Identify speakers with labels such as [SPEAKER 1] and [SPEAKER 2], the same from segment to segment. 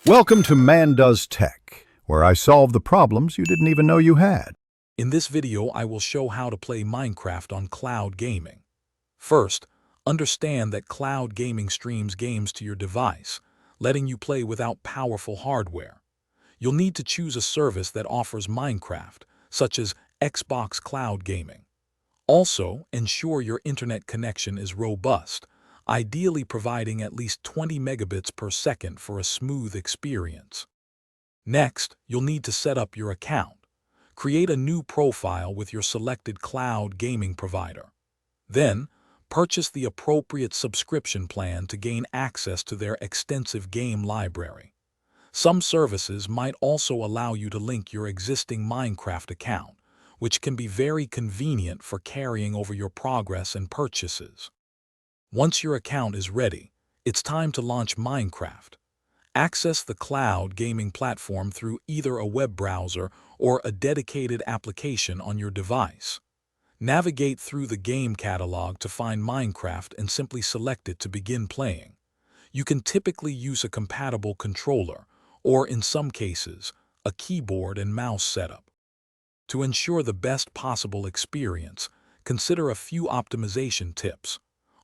[SPEAKER 1] Welcome to Man Does Tech, where I solve the problems you didn't even know you had.
[SPEAKER 2] In this video, I will show how to play Minecraft on cloud gaming. First, understand that cloud gaming streams games to your device, letting you play without powerful hardware. You'll need to choose a service that offers Minecraft, such as Xbox Cloud Gaming. Also, ensure your internet connection is robust, ideally providing at least 20 megabits per second for a smooth experience. Next, you'll need to set up your account. Create a new profile with your selected cloud gaming provider. Then, purchase the appropriate subscription plan to gain access to their extensive game library. Some services might also allow you to link your existing Minecraft account, which can be very convenient for carrying over your progress and purchases. Once your account is ready, it's time to launch Minecraft. Access the cloud gaming platform through either a web browser or a dedicated application on your device. Navigate through the game catalog to find Minecraft and simply select it to begin playing. You can typically use a compatible controller, or in some cases, a keyboard and mouse setup. To ensure the best possible experience, consider a few optimization tips.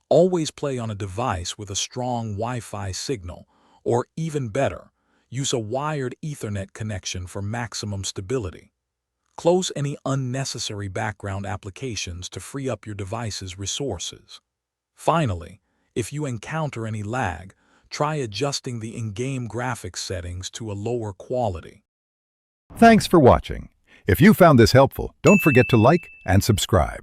[SPEAKER 2] Always play on a device with a strong Wi-Fi signal, or even better, use a wired Ethernet connection for maximum stability. Close any unnecessary background applications to free up your device's resources. Finally, if you encounter any lag, try adjusting the in-game graphics settings to a lower quality.
[SPEAKER 1] Thanks for watching. If you found this helpful, don't forget to like and subscribe.